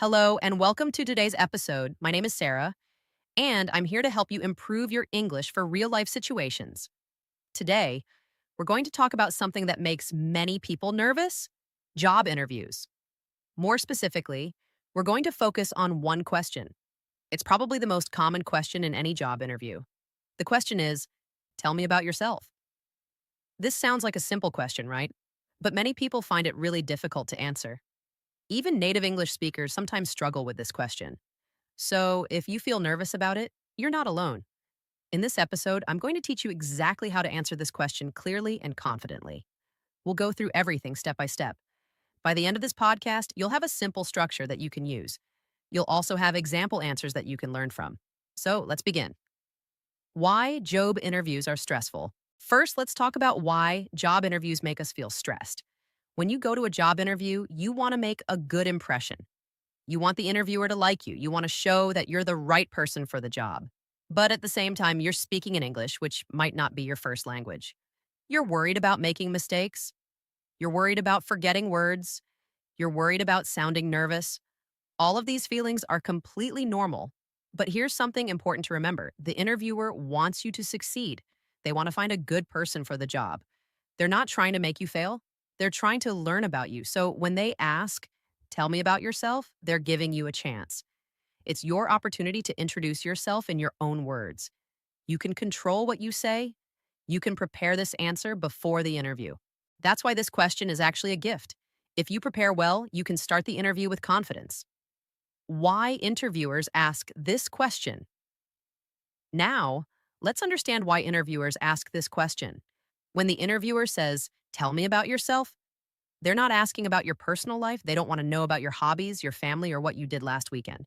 Hello, and welcome to today's episode. My name is Sarah, and I'm here to help you improve your English for real life situations. Today, we're going to talk about something that makes many people nervous: job interviews. More specifically, we're going to focus on one question. It's probably the most common question in any job interview. The question is, tell me about yourself. This sounds like a simple question, right? But many people find it really difficult to answer. Even native English speakers sometimes struggle with this question. So, if you feel nervous about it, you're not alone. In this episode, I'm going to teach you exactly how to answer this question clearly and confidently. We'll go through everything step by step. By the end of this podcast, you'll have a simple structure that you can use. You'll also have example answers that you can learn from. So, let's begin. Why job interviews are stressful. First, let's talk about why job interviews make us feel stressed. When you go to a job interview, you want to make a good impression. You want the interviewer to like you. You want to show that you're the right person for the job. But at the same time, you're speaking in English, which might not be your first language. You're worried about making mistakes. You're worried about forgetting words. You're worried about sounding nervous. All of these feelings are completely normal. But here's something important to remember: the interviewer wants you to succeed. They want to find a good person for the job. They're not trying to make you fail, they're trying to learn about you. So when they ask, tell me about yourself, they're giving you a chance. It's your opportunity to introduce yourself in your own words. You can control what you say. You can prepare this answer before the interview. That's why this question is actually a gift. If you prepare well, you can start the interview with confidence. Why interviewers ask this question. Now, let's understand why interviewers ask this question. When the interviewer says, tell me about yourself, they're not asking about your personal life. They don't want to know about your hobbies, your family, or what you did last weekend.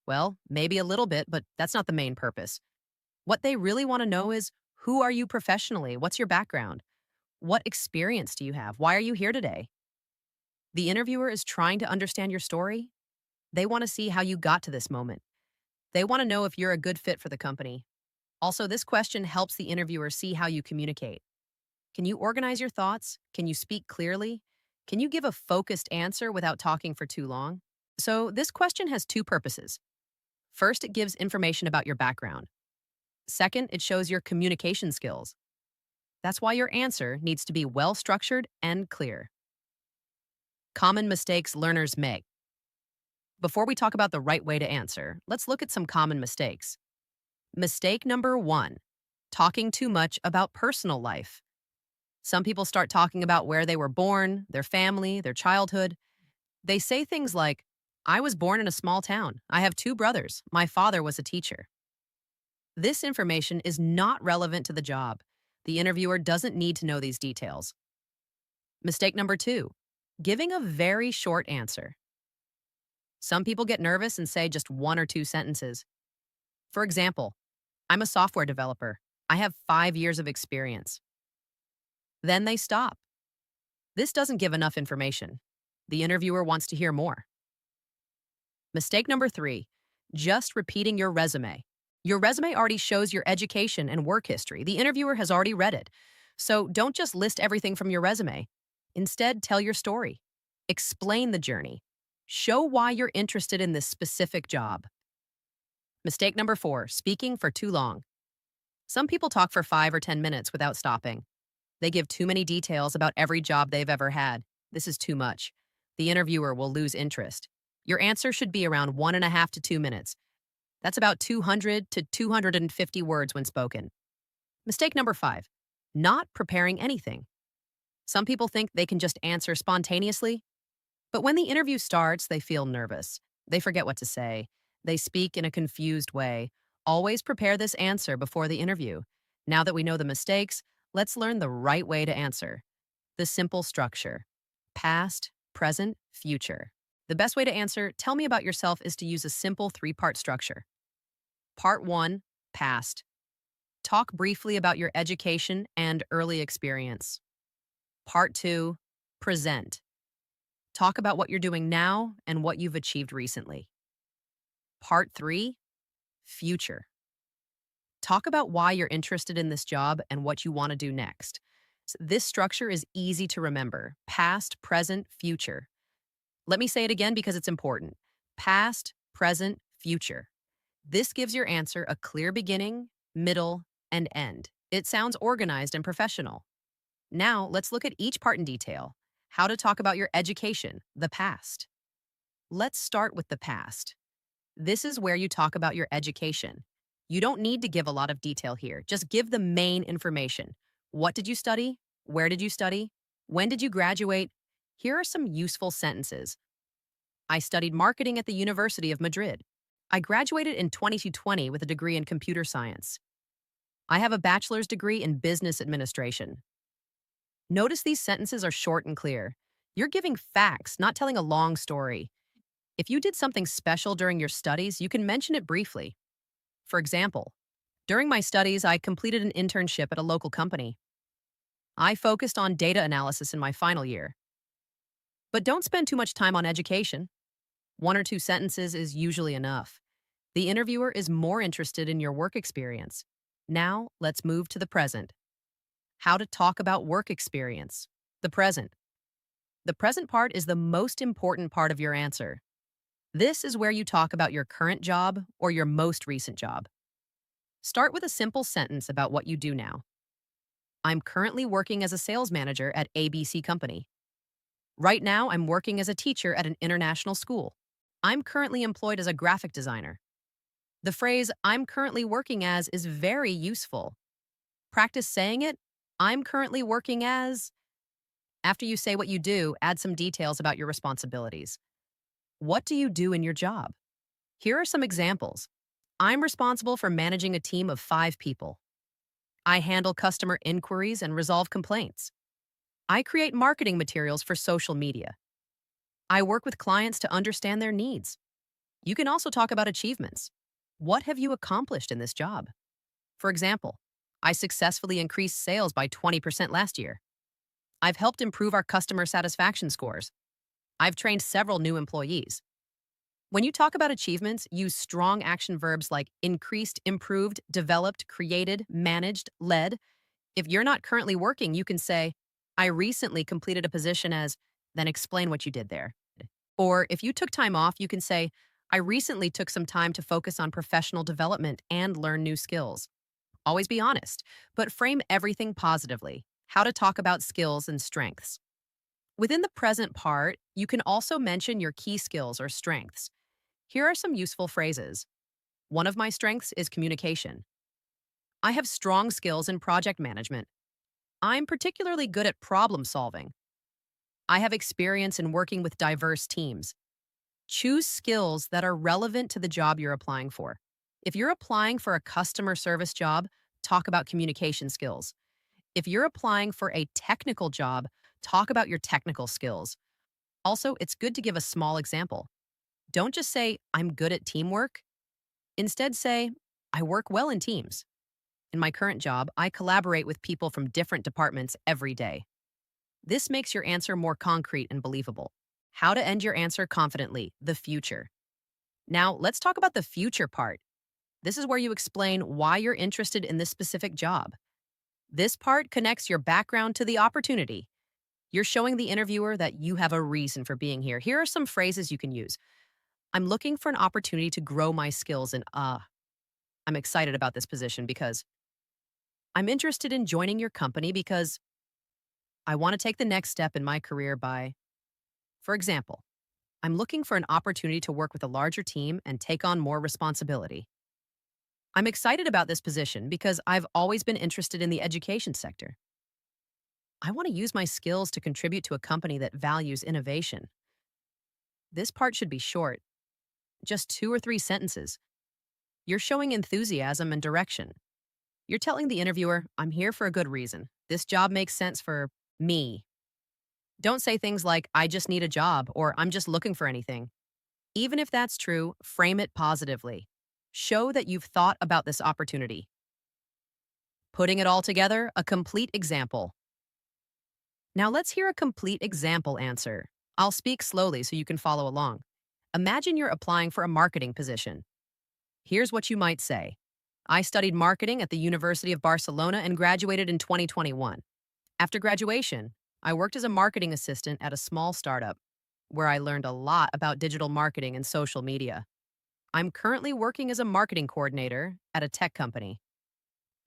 Well, maybe a little bit, but that's not the main purpose. What they really want to know is, who are you professionally? What's your background? What experience do you have? Why are you here today? The interviewer is trying to understand your story. They want to see how you got to this moment. They want to know if you're a good fit for the company. Also, this question helps the interviewer see how you communicate. Can you organize your thoughts? Can you speak clearly? Can you give a focused answer without talking for too long? So, this question has two purposes. First, it gives information about your background. Second, it shows your communication skills. That's why your answer needs to be well structured and clear. Common mistakes learners make. Before we talk about the right way to answer, let's look at some common mistakes. Mistake number one: talking too much about personal life. Some people start talking about where they were born, their family, their childhood. They say things like, I was born in a small town. I have two brothers. My father was a teacher. This information is not relevant to the job. The interviewer doesn't need to know these details. Mistake number two: giving a very short answer. Some people get nervous and say just one or two sentences. For example, I'm a software developer. I have 5 years of experience. Then they stop. This doesn't give enough information. The interviewer wants to hear more. Mistake number three: just repeating your resume. Your resume already shows your education and work history. The interviewer has already read it. So don't just list everything from your resume. Instead, tell your story. Explain the journey. Show why you're interested in this specific job. Mistake number four: speaking for too long. Some people talk for 5 or 10 minutes without stopping. They give too many details about every job they've ever had. This is too much. The interviewer will lose interest. Your answer should be around 1.5 to 2 minutes. That's about 200 to 250 words when spoken. Mistake number five: not preparing anything. Some people think they can just answer spontaneously, but when the interview starts, they feel nervous. They forget what to say. They speak in a confused way. Always prepare this answer before the interview. Now that we know the mistakes, let's learn the right way to answer. The simple structure: past, present, future. The best way to answer, tell me about yourself, is to use a simple three-part structure. Part one: past. Talk briefly about your education and early experience. Part two: present. Talk about what you're doing now and what you've achieved recently. Part three: future. Talk about why you're interested in this job and what you want to do next. This structure is easy to remember: past, present, future. Let me say it again because it's important. past, present, future. This gives your answer a clear beginning, middle, and end. It sounds organized and professional. Now, let's look at each part in detail. How to talk about your education, the past. Let's start with the past. This is where you talk about your education. You don't need to give a lot of detail here. Just give the main information. What did you study? Where did you study? When did you graduate? Here are some useful sentences. I studied marketing at the University of Madrid. I graduated in 2020 with a degree in computer science. I have a bachelor's degree in business administration. Notice these sentences are short and clear. You're giving facts, not telling a long story. If you did something special during your studies, you can mention it briefly. For example, during my studies, I completed an internship at a local company. I focused on data analysis in my final year. But don't spend too much time on education. One or two sentences is usually enough. The interviewer is more interested in your work experience. Now, let's move to the present. How to talk about work experience. The present. The present part is the most important part of your answer. This is where you talk about your current job or your most recent job. Start with a simple sentence about what you do now. I'm currently working as a sales manager at ABC Company. Right now, I'm working as a teacher at an international school. I'm currently employed as a graphic designer. The phrase, I'm currently working as, is very useful. Practice saying it. I'm currently working as. After you say what you do, add some details about your responsibilities. What do you do in your job? Here are some examples. I'm responsible for managing a team of 5 people. I handle customer inquiries and resolve complaints. I create marketing materials for social media. I work with clients to understand their needs. You can also talk about achievements. What have you accomplished in this job? For example, I successfully increased sales by 20% last year. I've helped improve our customer satisfaction scores. I've trained several new employees. When you talk about achievements, use strong action verbs like increased, improved, developed, created, managed, led. If you're not currently working, you can say, I recently completed a position as, then explain what you did there. Or if you took time off, you can say, I recently took some time to focus on professional development and learn new skills. Always be honest, but frame everything positively. How to talk about skills and strengths. Within the present part, you can also mention your key skills or strengths. Here are some useful phrases. One of my strengths is communication. I have strong skills in project management. I'm particularly good at problem solving. I have experience in working with diverse teams. Choose skills that are relevant to the job you're applying for. If you're applying for a customer service job, talk about communication skills. If you're applying for a technical job, talk about your technical skills. Also, it's good to give a small example. Don't just say, I'm good at teamwork. Instead, say, I work well in teams. In my current job, I collaborate with people from different departments every day. This makes your answer more concrete and believable. How to end your answer confidently, the future. Now, let's talk about the future part. This is where you explain why you're interested in this specific job. This part connects your background to the opportunity. You're showing the interviewer that you have a reason for being here. Here are some phrases you can use. I'm looking for an opportunity to grow my skills and I'm excited about this position because I'm interested in joining your company because I want to take the next step in my career by, for example, I'm looking for an opportunity to work with a larger team and take on more responsibility. I'm excited about this position because I've always been interested in the education sector. I want to use my skills to contribute to a company that values innovation. This part should be short, just 2 or 3 sentences. You're showing enthusiasm and direction. You're telling the interviewer, I'm here for a good reason. This job makes sense for me. Don't say things like, I just need a job or I'm just looking for anything. Even if that's true, frame it positively. Show that you've thought about this opportunity. Putting it all together, a complete example. Now let's hear a complete example answer. I'll speak slowly so you can follow along. Imagine you're applying for a marketing position. Here's what you might say. I studied marketing at the University of Barcelona and graduated in 2021. After graduation, I worked as a marketing assistant at a small startup. where I learned a lot about digital marketing and social media. I'm currently working as a marketing coordinator at a tech company.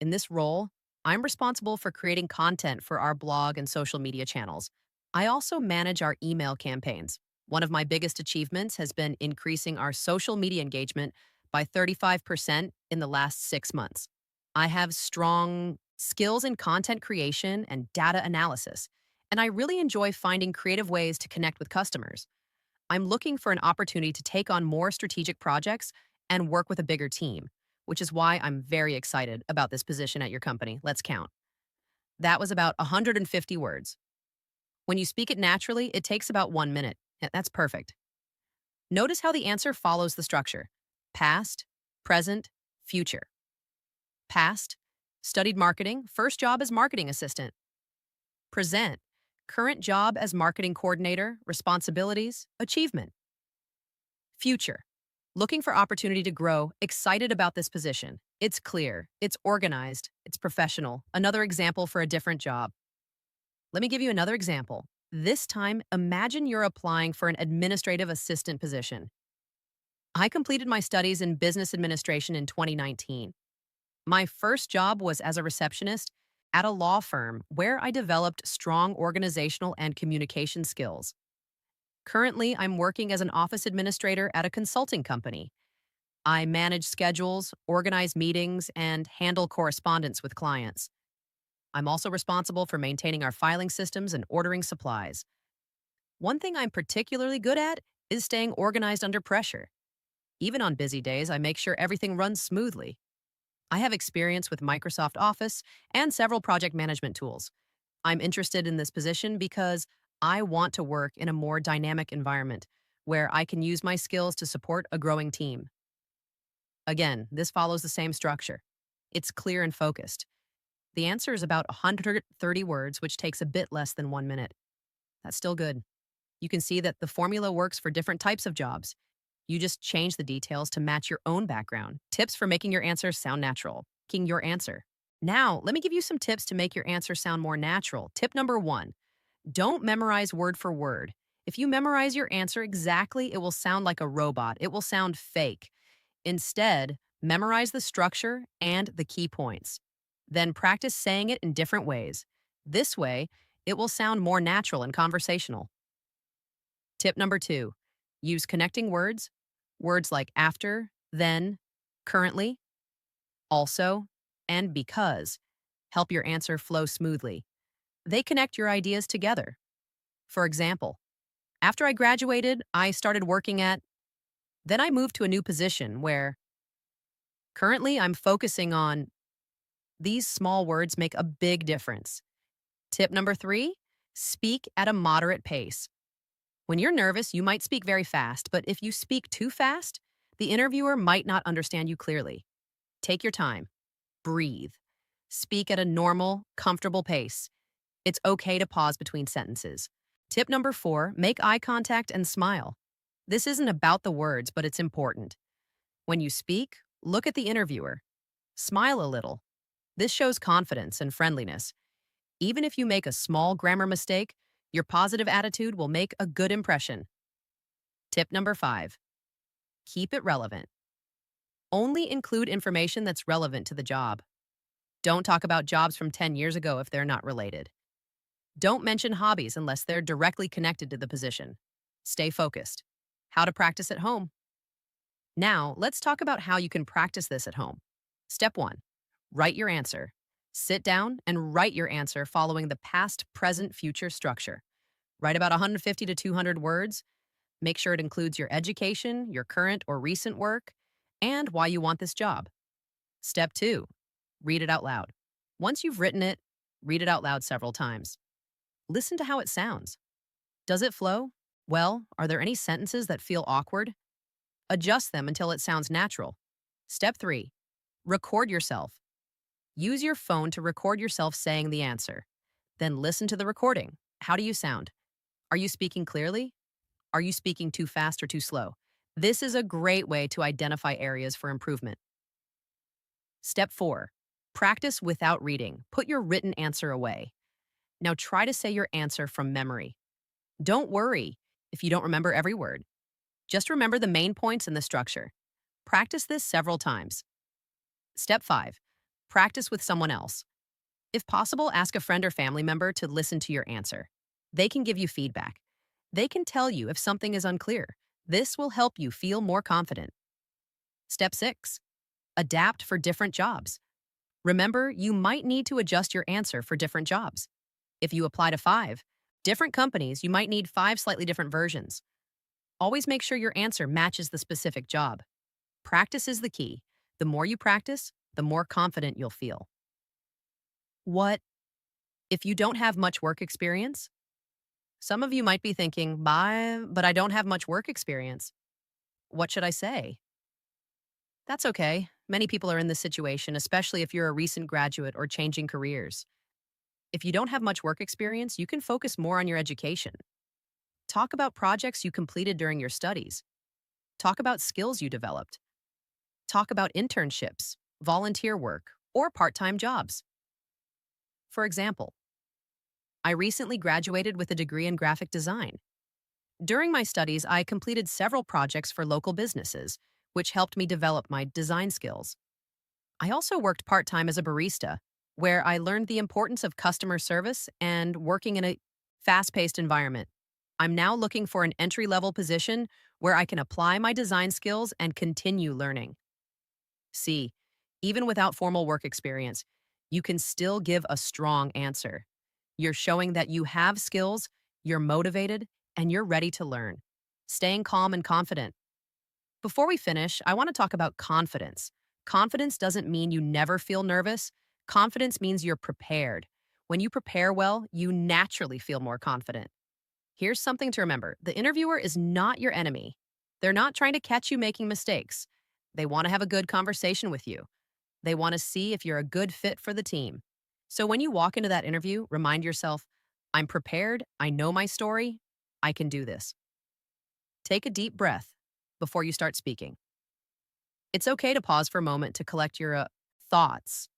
In this role, I'm responsible for creating content for our blog and social media channels. I also manage our email campaigns. One of my biggest achievements has been increasing our social media engagement by 35% in the last 6 months. I have strong skills in content creation and data analysis, and I really enjoy finding creative ways to connect with customers. I'm looking for an opportunity to take on more strategic projects and work with a bigger team, which is why I'm very excited about this position at your company. Let's count. That was about 150 words. When you speak it naturally, it takes about 1 minute. That's perfect. Notice how the answer follows the structure: past, present, future. Past, studied marketing, first job as marketing assistant. Present, current job as marketing coordinator, responsibilities, achievement. Future, looking for opportunity to grow, excited about this position. It's clear, it's organized, it's professional. Another example for a different job. Let me give you another example. This time, imagine you're applying for an administrative assistant position. I completed my studies in business administration in 2019. My first job was as a receptionist at a law firm where I developed strong organizational and communication skills. Currently, I'm working as an office administrator at a consulting company. I manage schedules, organize meetings, and handle correspondence with clients. I'm also responsible for maintaining our filing systems and ordering supplies. One thing I'm particularly good at is staying organized under pressure. Even on busy days, I make sure everything runs smoothly. I have experience with Microsoft Office and several project management tools. I'm interested in this position because I want to work in a more dynamic environment where I can use my skills to support a growing team. Again, this follows the same structure. It's clear and focused. The answer is about 130 words, which takes a bit less than 1 minute. That's still good. You can see that the formula works for different types of jobs. You just change the details to match your own background. Tips for making your answer sound natural. Making your answer. Now, let me give you some tips to make your answer sound more natural. Tip number 1: don't memorize word for word. If you memorize your answer exactly, it will sound like a robot. It will sound fake. Instead, memorize the structure and the key points. Then practice saying it in different ways. This way, it will sound more natural and conversational. Tip number 2: use connecting words. Words like after, then, currently, also, and because help your answer flow smoothly. They connect your ideas together. For example, after I graduated, I started working at, then I moved to a new position where currently I'm focusing on. These small words make a big difference. Tip number 3: speak at a moderate pace. When you're nervous, you might speak very fast, but if you speak too fast, the interviewer might not understand you clearly. Take your time. Breathe. Speak at a normal, comfortable pace. It's okay to pause between sentences. Tip number 4: make eye contact and smile. This isn't about the words, but it's important. When you speak, look at the interviewer. Smile a little. This shows confidence and friendliness. Even if you make a small grammar mistake, your positive attitude will make a good impression. Tip number 5: keep it relevant. Only include information that's relevant to the job. Don't talk about jobs from 10 years ago if they're not related. Don't mention hobbies unless they're directly connected to the position. Stay focused. How to practice at home. Now, let's talk about how you can practice this at home. Step 1: write your answer. Sit down and write your answer following the past, present, future structure. Write about 150 to 200 words. Make sure it includes your education, your current or recent work, and why you want this job. Step 2: read it out loud. Once you've written it, read it out loud several times. Listen to how it sounds. Does it flow? Well, are there any sentences that feel awkward? Adjust them until it sounds natural. Step 3: record yourself. Use your phone to record yourself saying the answer. Then listen to the recording. How do you sound? Are you speaking clearly? Are you speaking too fast or too slow? This is a great way to identify areas for improvement. Step 4: practice without reading. Put your written answer away. Now try to say your answer from memory. Don't worry if you don't remember every word. Just remember the main points and the structure. Practice this several times. Step 5. Practice with someone else. If possible, ask a friend or family member to listen to your answer. They can give you feedback. They can tell you if something is unclear. This will help you feel more confident. Step 6. Adapt for different jobs. Remember, you might need to adjust your answer for different jobs. If you apply to 5 different companies, you might need 5 slightly different versions. Always make sure your answer matches the specific job. Practice is the key. The more you practice, the more confident you'll feel. What if you don't have much work experience? Some of you might be thinking, but I don't have much work experience. What should I say? That's okay. Many people are in this situation, especially if you're a recent graduate or changing careers. If you don't have much work experience, you can focus more on your education. Talk about projects you completed during your studies. Talk about skills you developed. Talk about internships, volunteer work, or part-time jobs. For example, I recently graduated with a degree in graphic design. During my studies, I completed several projects for local businesses, which helped me develop my design skills. I also worked part-time as a barista, where I learned the importance of customer service and working in a fast-paced environment. I'm now looking for an entry-level position where I can apply my design skills and continue learning. C. Even without formal work experience, you can still give a strong answer. You're showing that you have skills, you're motivated, and you're ready to learn. Staying calm and confident. Before we finish, I want to talk about confidence. Confidence doesn't mean you never feel nervous. Confidence means you're prepared. When you prepare well, you naturally feel more confident. Here's something to remember. The interviewer is not your enemy. They're not trying to catch you making mistakes. They want to have a good conversation with you. They want to see if you're a good fit for the team. So when you walk into that interview, remind yourself, I'm prepared, I know my story, I can do this. Take a deep breath before you start speaking. It's okay to pause for a moment to collect your thoughts.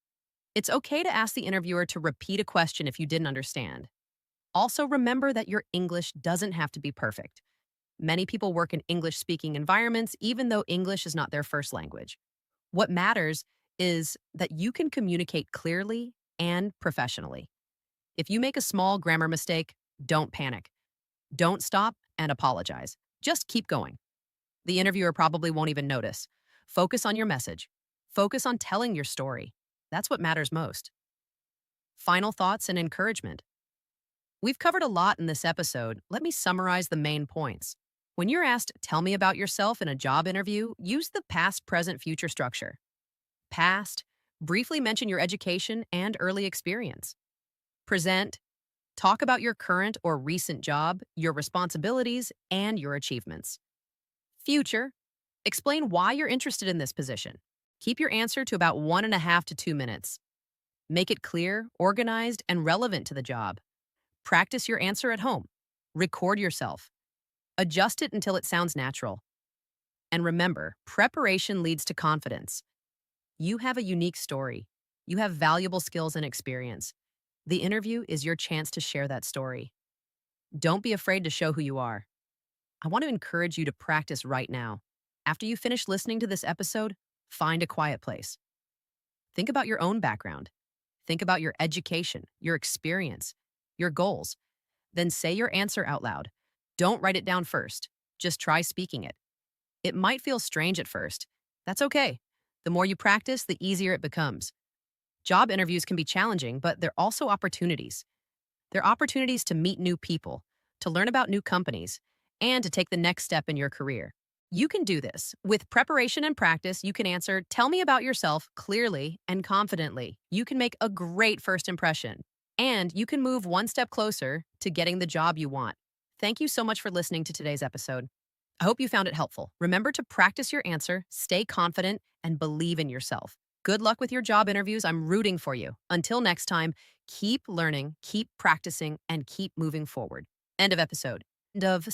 It's okay to ask the interviewer to repeat a question if you didn't understand. Also, remember that your English doesn't have to be perfect. Many people work in English-speaking environments, even though English is not their first language. What matters is that you can communicate clearly and professionally. If you make a small grammar mistake, don't panic. Don't stop and apologize. Just keep going. The interviewer probably won't even notice. Focus on your message. Focus on telling your story. That's what matters most. Final thoughts and encouragement. We've covered a lot in this episode. Let me summarize the main points. When you're asked, tell me about yourself in a job interview, use the past, present, future structure. Past, briefly mention your education and early experience. Present, talk about your current or recent job, your responsibilities, and your achievements. Future, explain why you're interested in this position. Keep your answer to about 1.5 to 2 minutes. Make it clear, organized, and relevant to the job. Practice your answer at home. Record yourself. Adjust it until it sounds natural. And remember, preparation leads to confidence. You have a unique story. You have valuable skills and experience. The interview is your chance to share that story. Don't be afraid to show who you are. I want to encourage you to practice right now. After you finish listening to this episode, find a quiet place. Think about your own background. Think about your education, your experience, your goals. Then say your answer out loud. Don't write it down first. Just try speaking it. It might feel strange at first. That's okay. The more you practice, the easier it becomes. Job interviews can be challenging, but they're also opportunities. They're opportunities to meet new people, to learn about new companies, and to take the next step in your career. You can do this. With preparation and practice, you can answer, tell me about yourself clearly and confidently. You can make a great first impression, and you can move one step closer to getting the job you want. Thank you so much for listening to today's episode. I hope you found it helpful. Remember to practice your answer, stay confident, and believe in yourself. Good luck with your job interviews. I'm rooting for you. Until next time, keep learning, keep practicing, and keep moving forward. End of episode. End of